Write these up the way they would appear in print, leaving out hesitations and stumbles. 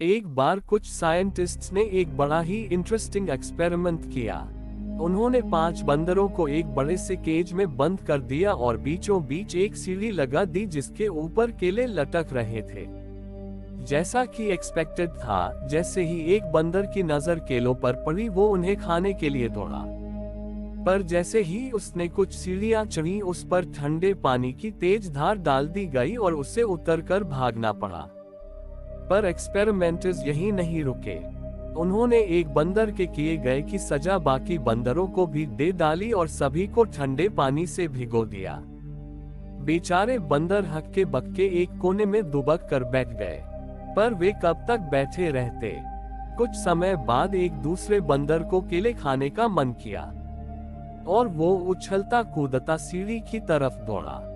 एक बार कुछ साइंटिस्ट्स ने एक बड़ा ही इंटरेस्टिंग एक्सपेरिमेंट किया। उन्होंने 5 बंदरों को एक बड़े से केज में बंद कर दिया और बीचों बीच एक सीढ़ी लगा दी जिसके ऊपर केले लटक रहे थे। जैसा कि एक्सपेक्टेड था, जैसे ही एक बंदर की नजर केलों पर पड़ी वो उन्हें खाने के लिए दौड़ा। पर जैसे ही उसने कुछ सीढ़ियां चढ़ी उस पर ठंडे पानी की तेज धार डाल दी गई और उसे उतरकर भागना पड़ा। पर एक्सपेरिमेंटर्स यहीं नहीं रुके। उन्होंने एक बंदर के किए गए की सजा बाकी बंदरों को भी दे डाली और सभी को ठंडे पानी से भिगो दिया। बेचारे बंदर हक्के बक्के एक कोने में दुबक कर बैठ गए। पर वे कब तक बैठे रहते? कुछ समय बाद एक दूसरे बंदर को केले खाने का मन किया और वो उछलता कूदता सीढ़ी की तरफ दौड़ा।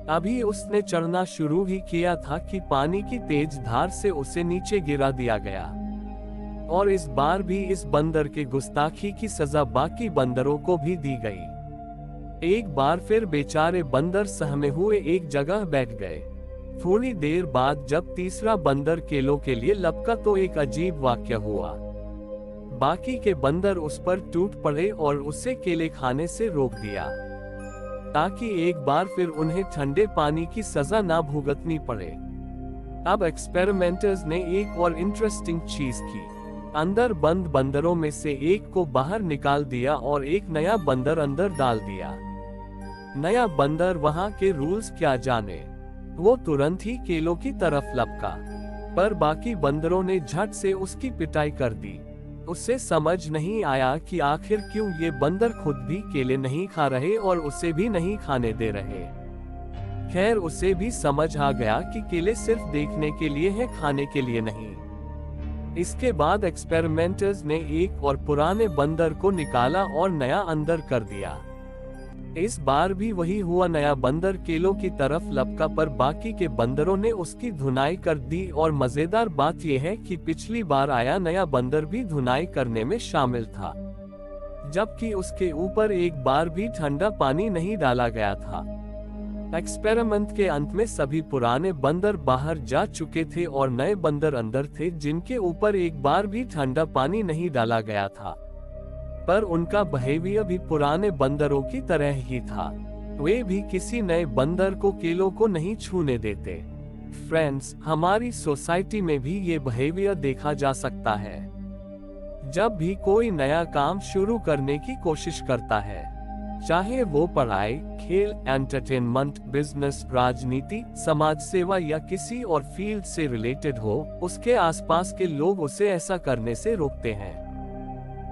अभी उसने चढ़ना शुरू ही किया था कि पानी की तेज धार से उसे नीचे गिरा दिया गया। और इस बार भी इस बंदर के गुस्ताखी की सजा बाकी बंदरों को भी दी गई। एक बार फिर बेचारे बंदर सहमे हुए एक जगह बैठ गए। थोड़ी देर बाद जब तीसरा बंदर केलों के लिए लपका तो एक अजीब वाक्य हुआ। बाकी के बंदर उस पर टूट पड़े और उसे केले खाने से रोक दिया ताकि एक बार फिर उन्हें ठंडे पानी की सजा ना भुगतनी पड़े। अब एक्सपेरिमेंटर्स ने एक और इंटरेस्टिंग चीज की। अंदर बंद बंदरों में से एक को बाहर निकाल दिया और एक नया बंदर अंदर डाल दिया। नया बंदर वहां के रूल्स क्या जाने, वो तुरंत ही केलों की तरफ लपका। पर बाकी बंदरों ने झट से उसकी पिटाई कर दी। उसे समझ नहीं आया कि आखिर क्यों ये बंदर खुद भी केले नहीं खा रहे और उसे भी नहीं खाने दे रहे। खैर, उसे भी समझ आ गया कि केले सिर्फ देखने के लिए हैं, खाने के लिए नहीं। इसके बाद एक्सपेरिमेंटर्स ने एक और पुराने बंदर को निकाला और नया अंदर कर दिया। इस बार भी वही हुआ, नया बंदर केलों की तरफ लपका पर बाकी के बंदरों ने उसकी धुनाई कर दी। और मजेदार बात यह है कि पिछली बार आया नया बंदर भी धुनाई करने में शामिल था, जबकि उसके ऊपर एक बार भी ठंडा पानी नहीं डाला गया था। एक्सपेरिमेंट के अंत में सभी पुराने बंदर बाहर जा चुके थे और नए बंदर अंदर थे जिनके ऊपर एक बार भी ठंडा पानी नहीं डाला गया था। पर उनका बिहेवियर भी पुराने बंदरों की तरह ही था। वे भी किसी नए बंदर को केलों को नहीं छूने देते। फ्रेंड्स, हमारी सोसाइटी में भी ये बिहेवियर देखा जा सकता है। जब भी कोई नया काम शुरू करने की कोशिश करता है, चाहे वो पढ़ाई, खेल, एंटरटेनमेंट, बिजनेस, राजनीति, समाज सेवा या किसी और फील्ड से रिलेटेड हो, उसके आसपास के लोग उसे ऐसा करने से रोकते हैं।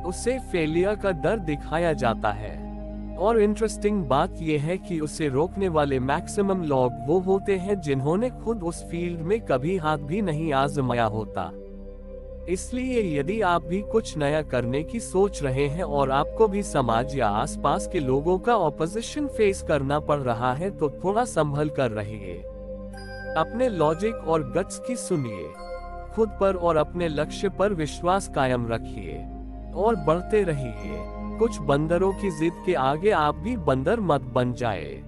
उसे फेलियर का डर दिखाया जाता है। और इंटरेस्टिंग बात यह है कि उसे रोकने वाले मैक्सिमम लोग वो होते हैं जिन्होंने खुद उस फील्ड में कभी हाथ भी नहीं आजमाया होता। इसलिए यदि आप भी कुछ नया करने की सोच रहे हैं और आपको भी समाज या आसपास के लोगों का ऑपोजिशन फेस करना पड़ रहा है, तो थोड़ा संभल कर रहिए। अपने लॉजिक और गट्स की सुनिए, खुद पर और अपने लक्ष्य पर विश्वास कायम रखिए और बढ़ते रहिए। कुछ बंदरों की जिद के आगे आप भी बंदर मत बन जाए।